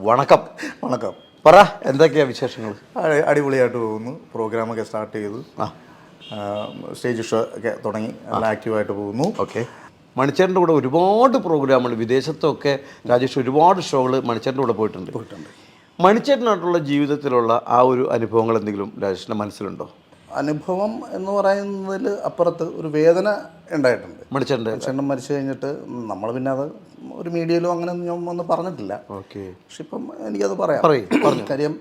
വണക്കം. വണക്കം. പറ, എന്തൊക്കെയാ വിശേഷങ്ങൾ? അടിപൊളിയായിട്ട് പോകുന്നു. പ്രോഗ്രാമൊക്കെ സ്റ്റാർട്ട് ചെയ്തു. സ്റ്റേജ് ഷോ ഒക്കെ തുടങ്ങി. നല്ല ആക്റ്റീവായിട്ട് പോകുന്നു. ഓക്കെ. മണിച്ചേട്ടൻ്റെ കൂടെ ഒരുപാട് പ്രോഗ്രാമുകൾ വിദേശത്തൊക്കെ രാജേഷ് ഒരുപാട് ഷോകൾ മണിച്ചേട്ടൻ്റെ കൂടെ പോയിട്ടുണ്ട്. മണിച്ചേട്ടനായിട്ടുള്ള ജീവിതത്തിലുള്ള ആ ഒരു അനുഭവങ്ങൾ എന്തെങ്കിലും രാജേഷിൻ്റെ മനസ്സിലുണ്ടോ? അനുഭവം എന്ന് പറയുന്നതിൽ അപ്പുറത്ത് ഒരു വേദന ഉണ്ടായിട്ടുണ്ട്. മണിച്ചേട്ടൻ മരിച്ചു കഴിഞ്ഞിട്ട് നമ്മൾ പിന്നെ അത് ഒരു മീഡിയയിലോ അങ്ങനെ ഞാൻ ഒന്നും പറഞ്ഞിട്ടില്ല. ഓക്കെ. പക്ഷെ ഇപ്പം എനിക്കത് പറയാം. കാര്യം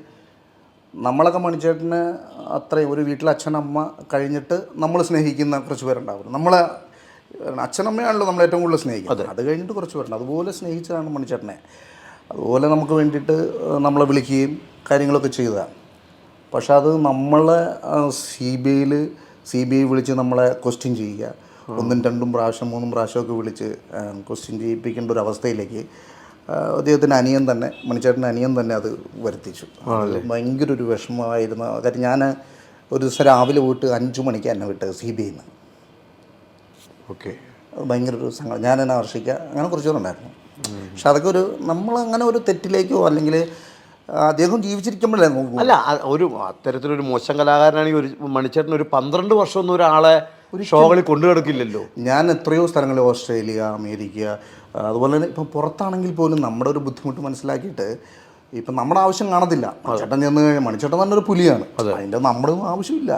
നമ്മളൊക്കെ മണിച്ചേട്ടന് അത്രയും ഒരു വീട്ടിൽ അച്ഛനമ്മ കഴിഞ്ഞിട്ട് നമ്മൾ സ്നേഹിക്കുന്ന കുറച്ച് പേരുണ്ടാവും. നമ്മളെ അച്ഛനമ്മയാണല്ലോ നമ്മൾ ഏറ്റവും കൂടുതൽ സ്നേഹിക്കുന്നത്. അത് കഴിഞ്ഞിട്ട് കുറച്ച് പേരുണ്ട്. അതുപോലെ സ്നേഹിച്ചതാണ് മണിച്ചേട്ടനെ. അതുപോലെ നമുക്ക് വേണ്ടിയിട്ട് നമ്മളെ വിളിക്കുകയും കാര്യങ്ങളൊക്കെ ചെയ്തതാണ്. പക്ഷെ അത് നമ്മളെ സി ബി ഐ വിളിച്ച് നമ്മളെ ക്വസ്റ്റ്യൻ ചെയ്യുക, 1, 2 പ്രാവശ്യം 3 പ്രാവശ്യമൊക്കെ വിളിച്ച് ക്വസ്റ്റ്യൻ ചെയ്യിപ്പിക്കേണ്ട ഒരു അവസ്ഥയിലേക്ക് അദ്ദേഹത്തിൻ്റെ അനിയൻ തന്നെ, മണിച്ചേട്ടൻ്റെ അനിയൻ തന്നെ അത് വരുത്തിച്ചു. ഭയങ്കര ഒരു വിഷമമായിരുന്നു. കാര്യം ഞാൻ ഒരു ദിവസം രാവിലെ പോയിട്ട് 5 മണിക്ക് എന്നെ വിട്ട് CBI ന്ന്. ഓക്കെ. ഭയങ്കര ഒരു സങ്കടം. ഞാൻ എന്നെ ആകർഷിക്കുക അങ്ങനെ കുറച്ചുണ്ടായിരുന്നു. പക്ഷെ അതൊക്കെ ഒരു നമ്മളങ്ങനെ ഒരു തെറ്റിലേക്കോ അല്ലെങ്കിൽ അദ്ദേഹം ജീവിച്ചിരിക്കുമ്പോഴേ നോക്കൂ. അല്ല, ഒരു അത്തരത്തിലൊരു മോശം കലാകാരനാണെങ്കിൽ ഒരു മണിച്ചേട്ടൻ ഒരു 12 വർഷമൊന്നും ഒരാളെ ഒരു ഷോകളിൽ കൊണ്ടു കിടക്കില്ലല്ലോ. ഞാൻ എത്രയോ സ്ഥലങ്ങളിൽ, ഓസ്ട്രേലിയ, അമേരിക്ക, അതുപോലെ തന്നെ ഇപ്പം പുറത്താണെങ്കിൽ പോലും നമ്മുടെ ഒരു ബുദ്ധിമുട്ട് മനസ്സിലാക്കിയിട്ട് ഇപ്പം നമ്മുടെ ആവശ്യം കാണത്തില്ല. മണിച്ചേട്ടൻ തന്നെ ഒരു പുലിയാണ്. അതിൻ്റെ നമ്മുടെ ആവശ്യമില്ല.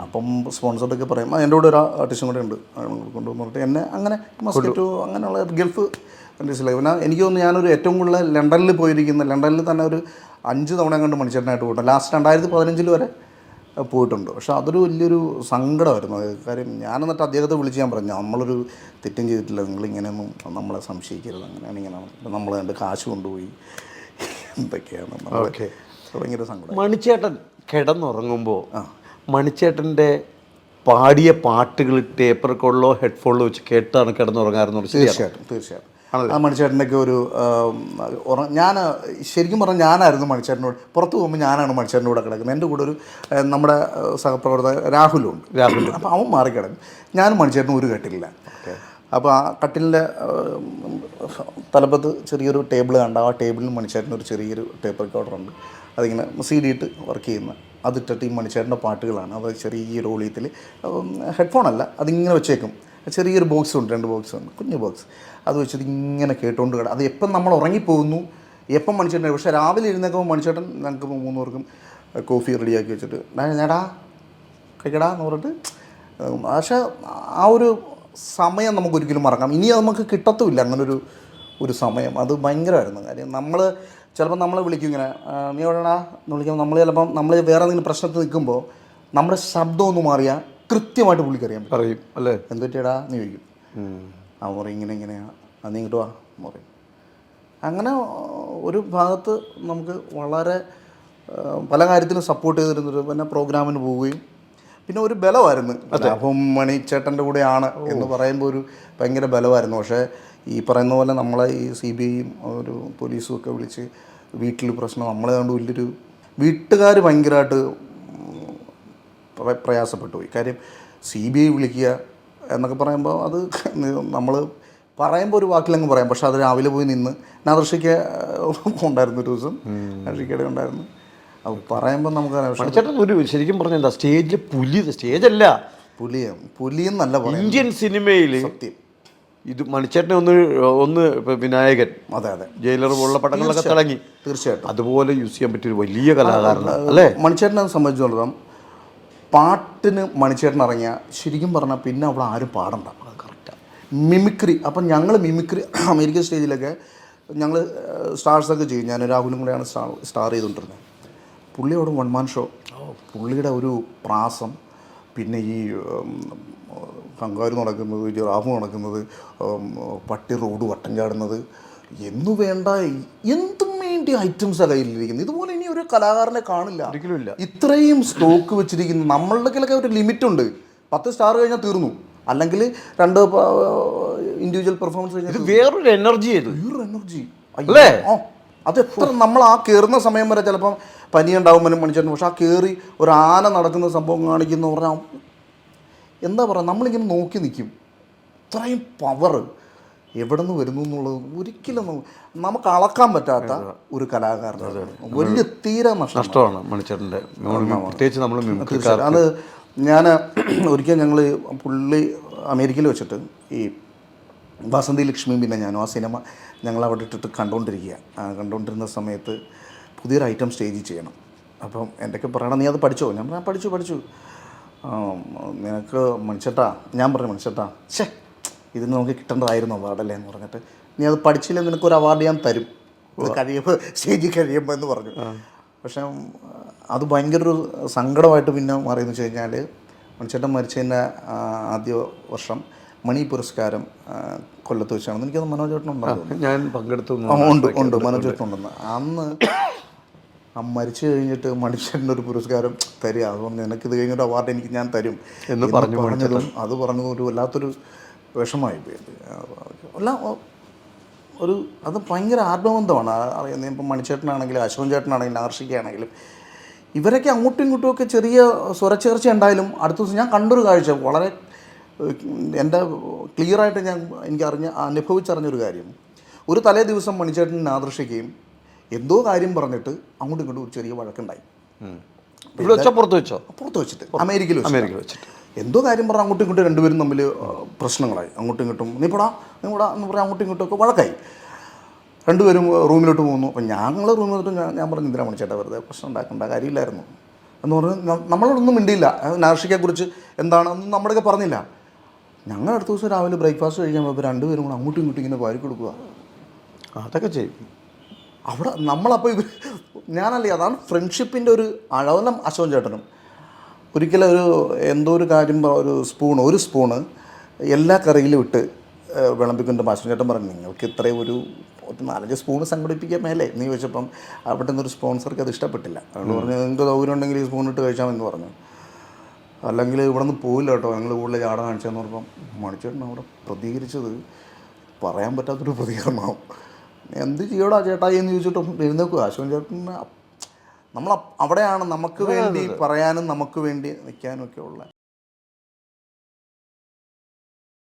അപ്പം സ്പോൺസറൊക്കെ പറയും. എൻ്റെ കൂടെ ഒരു ആർട്ടിസ്റ്റും കൂടെ ഉണ്ട്, കൊണ്ടുവന്ന് പറഞ്ഞിട്ട് എന്നെ അങ്ങനെ മസ്കറ്റോ അങ്ങനെയുള്ള ഗൾഫ് കൺട്രീസിലേക്ക്. പിന്നെ എനിക്ക് തോന്നുന്നു ഞാനൊരു ഏറ്റവും കൂടുതൽ ലണ്ടനിൽ പോയിരിക്കുന്ന, ലണ്ടനിൽ തന്നെ ഒരു 5 തവണ കണ്ട് മണിച്ചേട്ടനായിട്ട് പോയിട്ടുണ്ട്. ലാസ്റ്റ് 2015 വരെ പോയിട്ടുണ്ട്. പക്ഷെ അതൊരു വലിയൊരു സങ്കടമായിരുന്നു. കാര്യം ഞാൻ എന്നിട്ട് അദ്ദേഹത്തെ വിളിച്ച് ഞാൻ പറഞ്ഞു, നമ്മളൊരു തെറ്റും ചെയ്തിട്ടില്ല, നിങ്ങളിങ്ങനെയൊന്നും നമ്മളെ സംശയിക്കരുത്, അങ്ങനെയാണ് ഇങ്ങനെയാണ്, നമ്മൾ കണ്ട് കാശ് കൊണ്ടുപോയി എന്തൊക്കെയാണ്. ഓക്കെ. ഭയങ്കര സങ്കടം. മണിച്ചേട്ടൻ കിടന്നുറങ്ങുമ്പോൾ മണിച്ചേട്ടൻ്റെ പാടിയ പാട്ടുകൾ ടേപ്പ് റെക്കോർഡിലോ ഹെഡ്ഫോണിലോ വെച്ച് കേട്ടാണ് കിടന്നുറങ്ങാറുണ്ട്? തീർച്ചയായിട്ടും. ആ മണിച്ചേട്ടൻ്റെയൊക്കെ ഒരു ഞാൻ ശരിക്കും പറഞ്ഞാൽ ഞാനായിരുന്നു മണിച്ചേട്ടനോട് പുറത്ത് പോകുമ്പോൾ ഞാനാണ് മണിച്ചേട്ടൻ്റെ കൂടെ കിടക്കുന്നത്. എൻ്റെ കൂടെ ഒരു നമ്മുടെ സഹപ്രവർത്തകൻ രാഹുൽ. അപ്പോൾ അവൻ മാറിക്കിടക്കും. ഞാനും മണിച്ചേട്ടനും ഒരു കെട്ടില്ല. അപ്പോൾ ആ കട്ടിലിൻ്റെ തലപ്പത്ത് ചെറിയൊരു ടേബിൾ കണ്ട ആ ടേബിളിൽ മണിച്ചേട്ടൻ്റെ ഒരു ചെറിയൊരു ടേപ്പ് റെക്കോർഡറുണ്ട്. അതിങ്ങനെ CD ഇട്ട് വർക്ക് ചെയ്യുന്ന, അതിട്ടിട്ട് ഈ മണിച്ചേട്ടൻ്റെ പാട്ടുകളാണ്. അത് ചെറിയൊരു ഒളിയത്തിൽ, ഹെഡ്ഫോണല്ല, അതിങ്ങനെ വെച്ചേക്കും. ചെറിയൊരു ബോക്സ് ഉണ്ട്, 2 ബോക്സ് ഉണ്ട്, കുഞ്ഞു ബോക്സ്. അത് വെച്ചിട്ട് ഇങ്ങനെ കേട്ടുകൊണ്ട് കിടക്കും. അത് എപ്പം നമ്മൾ ഉറങ്ങിപ്പോകുന്നു, എപ്പം മണിച്ചേട്ടൻ. പക്ഷേ രാവിലെ എഴുന്നേക്കുമ്പോൾ മണിച്ചേട്ടൻ ഞങ്ങൾക്ക് 3 പേർക്കും കോഫി റെഡിയാക്കി വെച്ചിട്ട് നേടാ കഴിക്കടാ എന്ന് പറഞ്ഞിട്ട്. പക്ഷേ ആ ഒരു സമയം നമുക്കൊരിക്കലും മറക്കാം. ഇനി നമുക്ക് കിട്ടത്തുമില്ല അങ്ങനൊരു സമയം. അത് ഭയങ്കരമായിരുന്നു. കാര്യം നമ്മൾ ചിലപ്പോൾ നമ്മളെ വിളിക്കും ഇങ്ങനെ, നീ എവിടെടാ എന്ന് വിളിക്കുമ്പോൾ നമ്മൾ ചിലപ്പം നമ്മൾ വേറെ എന്തെങ്കിലും പ്രശ്നത്തിൽ നിൽക്കുമ്പോൾ നമ്മുടെ ശബ്ദം ഒന്ന് മാറിയാൽ കൃത്യമായിട്ട് പുള്ളിക്കറിയാൻ പറയും അല്ലേ, എന്തൊറ്റേടാ എന്ന് ചോദിക്കും. അവൻ പറയും ഇങ്ങനെയാണ്, അത് നീ ഇങ്ങോട്ട് വാ എന്ന് പറയും. അങ്ങനെ ഒരു ഭാഗത്ത് നമുക്ക് വളരെ പല കാര്യത്തിലും സപ്പോർട്ട് ചെയ്തിരുന്നൊരു, പിന്നെ പ്രോഗ്രാമിന് പോവുകയും പിന്നെ ഒരു ബലമായിരുന്നു. അപ്പം മണിച്ചേട്ടൻ്റെ കൂടെയാണ് എന്ന് പറയുമ്പോൾ ഒരു ഭയങ്കര ബലമായിരുന്നു. പക്ഷേ ഈ പറയുന്ന പോലെ നമ്മളെ ഈ CBIയും ഒരു പോലീസും ഒക്കെ വിളിച്ച് വീട്ടിൽ പ്രശ്നം, നമ്മളെ കണ്ട് വലിയൊരു വീട്ടുകാർ ഭയങ്കരമായിട്ട് പ്രയാസപ്പെട്ടു പോയി. കാര്യം CBI വിളിക്കുക എന്നൊക്കെ പറയുമ്പോൾ അത് നമ്മൾ പറയുമ്പോൾ ഒരു വാക്കിലങ്ങ് പറയാം. പക്ഷെ അത് രാവിലെ പോയി നിന്ന് നാദർഷിക്ക് ഉണ്ടായിരുന്നു, ഒരു ദിവസം നാദർഷിക്കയുടെ ഉണ്ടായിരുന്നു. അത് പറയുമ്പോൾ നമുക്ക് ഒരു ശരിക്കും പറഞ്ഞാൽ എന്താ സ്റ്റേജിലെ പുലി, സ്റ്റേജല്ല പുലിയെന്നല്ല പറയും ഇന്ത്യൻ സിനിമയിൽ. സത്യം. ഇത് മണിച്ചേട്ടനെ ഒന്ന് വിനായകൻ, അതെ ജയിലർ പോലുള്ള പടങ്ങളൊക്കെ തിളങ്ങി. തീർച്ചയായിട്ടും അതുപോലെ യൂസ് ചെയ്യാൻ പറ്റിയൊരു വലിയ കലാകാരനാണ് അല്ലേ മണിച്ചേട്ടനെ സംബന്ധിച്ചിടത്തോളം. പാട്ടിന് മണിച്ചേട്ടൻ ഇറങ്ങിയ ശരിക്കും പറഞ്ഞാൽ പിന്നെ അവിടെ ആരും പാടണ്ട. കറക്റ്റാണ്. മിമിക്രി. അപ്പം ഞങ്ങൾ മിമിക്രി അമേരിക്കൻ സ്റ്റേജിലൊക്കെ ഞങ്ങൾ സ്റ്റാർസൊക്കെ ചെയ്യും. ഞാൻ രാഹുലും കൂടെയാണ് സ്റ്റാർ ചെയ്തുകൊണ്ടിരുന്നത്. പുള്ളിയോട് 1 man ഷോ. പുള്ളിയുടെ ഒരു പ്രാസം, പിന്നെ ഈ കങ്കാരു നടക്കുന്നത്, ജിറാഫ് നടക്കുന്നത്, പട്ടി റോഡ് വട്ടം ചാടുന്നത്, എന്നു വേണ്ട എന്തും വേണ്ടി ഐറ്റംസാണ് കയ്യിലിരിക്കുന്നത്. ഇതുപോലെ ഇനി ഒരു കലാകാരനെ കാണില്ല, ഒരിക്കലുമില്ല. ഇത്രയും സ്റ്റോക്ക് വെച്ചിരിക്കുന്നു. നമ്മളുടെ കയ്യിലൊക്കെ ഒരു ലിമിറ്റുണ്ട്. 10 സ്റ്റാർ കഴിഞ്ഞാൽ തീർന്നു, അല്ലെങ്കിൽ 2 ഇൻഡിവിജ്വൽ പെർഫോമൻസ് കഴിഞ്ഞാൽ വേറൊരു എനർജി അല്ലേ. അത് എത്ര നമ്മൾ ആ കയറുന്ന സമയം വരെ ചിലപ്പം പനി ഉണ്ടാകുമ്പോൾ മണിച്ചേട്ടൻ. പക്ഷെ ആ കയറി ഒരു ആന നടക്കുന്ന സംഭവം കാണിക്കുന്ന പറഞ്ഞാൽ എന്താ പറയുക, നമ്മളിങ്ങനെ നോക്കി നിൽക്കും. ഇത്രയും പവർ എവിടെ നിന്ന് വരുന്നു എന്നുള്ളത് ഒരിക്കലും നമുക്ക് അളക്കാൻ പറ്റാത്ത ഒരു കലാകാരനാണ്. വലിയ തീരെ നഷ്ടമാണ് മണിച്ചേട്ടൻ്റെ. പ്രത്യേകിച്ച് നമ്മൾ മിമിക്രിക്കാർ. അത് ഞാൻ ഒരിക്കൽ ഞങ്ങൾ പുള്ളി അമേരിക്കയിൽ വെച്ചിട്ട് ഈ വാസന്തി ലക്ഷ്മി പിന്നെ ഞാനും ആ സിനിമ ഞങ്ങൾ അവിടെ ഇട്ടിട്ട് കണ്ടുകൊണ്ടിരുന്ന സമയത്ത് പുതിയൊരു ഐറ്റം സ്റ്റേജിൽ ചെയ്യണം. അപ്പം എന്തൊക്കെ പറയണം, നീ അത് പഠിച്ചോ? ഞാൻ പറഞ്ഞു പഠിച്ചു. നിനക്ക് മണിച്ചേട്ടാ, ഞാൻ പറഞ്ഞു മണിച്ചേട്ടാ, ഇതിന് നമുക്ക് കിട്ടേണ്ടതായിരുന്നു അവാർഡല്ലേ എന്ന് പറഞ്ഞിട്ട്, നീ അത് പഠിച്ചില്ല, നിനക്കൊരു അവാർഡ് ഞാൻ തരും ഇത് കഴിയുമ്പോൾ, സ്റ്റേജിൽ കഴിയുമ്പോൾ എന്ന് പറഞ്ഞു. പക്ഷേ അത് ഭയങ്കര ഒരു സങ്കടമായിട്ട് പിന്നെ മാറിയെന്ന് വെച്ച് കഴിഞ്ഞാൽ, മണിച്ചേട്ടൻ മരിച്ചതിൻ്റെ ആദ്യ വർഷം മണി പുരസ്കാരം കൊല്ലത്ത് വെച്ചാണെന്ന് എനിക്കത് മനോജ് ചേട്ടനുണ്ടാകും. ഞാൻ പങ്കെടുത്തു. ഉണ്ട് മനോജ് ചേട്ടനുണ്ടെന്ന്. അന്ന് മരിച്ചു കഴിഞ്ഞിട്ട് മണിച്ചേട്ടനൊരു പുരസ്കാരം തരിക, അതുകൊണ്ട് നിനക്കിത് കഴിഞ്ഞൊരു അവാർഡ് എനിക്ക് ഞാൻ തരും എന്ന് പറഞ്ഞതും അത് പറഞ്ഞതും ഒരു വല്ലാത്തൊരു വിഷമമായി പോയി. അല്ല അത് ഭയങ്കര ആത്മബന്ധമാണ്. അറിയാം, ഇപ്പം മണിച്ചേട്ടനാണെങ്കിലും അശോകൻ ചേട്ടനാണെങ്കിലും ആർഷികയാണെങ്കിലും ഇവരൊക്കെ അങ്ങോട്ടും ഇങ്ങോട്ടുമൊക്കെ ചെറിയ സ്വരച്ചേർച്ച ഉണ്ടായാലും അടുത്ത ദിവസം ഞാൻ കണ്ടൊരു കാഴ്ച വളരെ എൻ്റെ ക്ലിയറായിട്ട് എനിക്ക് അനുഭവിച്ചറിഞ്ഞൊരു കാര്യം, ഒരു തലേ ദിവസം മണിച്ചേട്ടനെ ആദർശിക്കുകയും എന്തോ കാര്യം പറഞ്ഞിട്ട് അങ്ങോട്ടും ഇങ്ങോട്ടും ഒരു ചെറിയ വഴക്കുണ്ടായി. പുറത്ത് വെച്ചിട്ട് അമേരിക്കയിൽ വെച്ചിട്ട് എന്തോ കാര്യം പറഞ്ഞാൽ അങ്ങോട്ടും ഇങ്ങോട്ടും രണ്ടുപേരും തമ്മിൽ പ്രശ്നങ്ങളായി. അങ്ങോട്ടും ഇങ്ങോട്ടും നീ പോടാ എന്ന് പറഞ്ഞാൽ അങ്ങോട്ടും ഇങ്ങോട്ടും ഒക്കെ വഴക്കായി. രണ്ടുപേരും റൂമിലോട്ട് പോകുന്നു. അപ്പം ഞങ്ങൾ റൂമിലോട്ട് ഞാൻ പറഞ്ഞു, എന്തിനാ മണിച്ചേട്ടാ വെറുതെ പ്രശ്നം ഉണ്ടാക്കേണ്ട കാര്യമില്ലായിരുന്നു എന്ന് പറഞ്ഞ് നമ്മളോടൊന്നും മിണ്ടിയില്ല. നാർഷികയെക്കുറിച്ച് എന്താണെന്ന് നമ്മുടെയൊക്കെ പറഞ്ഞില്ല. ഞങ്ങൾ അടുത്ത ദിവസം രാവിലെ ബ്രേക്ക്ഫാസ്റ്റ് കഴിക്കാൻ പോയപ്പോൾ രണ്ടുപേരും കൂടെ അങ്ങോട്ടും ഇങ്ങോട്ടും ഇങ്ങനെ വാരി കൊടുക്കുക. അതൊക്കെ ചെയ്യും അവിടെ നമ്മളപ്പോൾ ഞാനല്ലേ, അതാണ് ഫ്രണ്ട്ഷിപ്പിൻ്റെ ഒരു അളവെല്ലാം. അശോകൻ ചേട്ടനും ഒരിക്കലും എന്തോ ഒരു കാര്യം, ഒരു സ്പൂണ് എല്ലാ കറിയിലും ഇട്ട് വിളമ്പിക്കൊണ്ട് അശോകൻ ചേട്ടൻ പറഞ്ഞു, നിങ്ങൾക്ക് ഇത്രയും ഒരു 4-5 സ്പൂണ് സംഘടിപ്പിക്കാൻ മേലെ എന്ന് ചോദിച്ചപ്പം അവിടെ നിന്നൊരു സ്പോൺസർക്ക് അത് ഇഷ്ടപ്പെട്ടില്ല. അതുകൊണ്ട് പറഞ്ഞു, നിങ്ങൾക്ക് സൗകര്യം ഉണ്ടെങ്കിൽ ഈ സ്പൂൺ ഇട്ട് കഴിച്ചാമെന്ന് പറഞ്ഞു, അല്ലെങ്കിൽ ഇവിടെ നിന്ന് പോയില്ല കേട്ടോ, ഞങ്ങൾ കൂടുതൽ ചാട കാണിച്ചതെന്ന് പറഞ്ഞപ്പം മണിച്ചേട്ടൻ അവിടെ പ്രതികരിച്ചത് പറയാൻ പറ്റാത്തൊരു പ്രതികരണമാവും. എന്ത് ചെയ്യടാ ചേട്ടായി എന്ന് ചോദിച്ചിട്ടും എഴുന്നേക്കുക. അശോകൻ ചേട്ടൻ നമ്മൾ അവിടെയാണ് നമുക്ക് വേണ്ടി പറയാനും നമുക്ക് വേണ്ടി നിൽക്കാനും ഒക്കെ ഉള്ള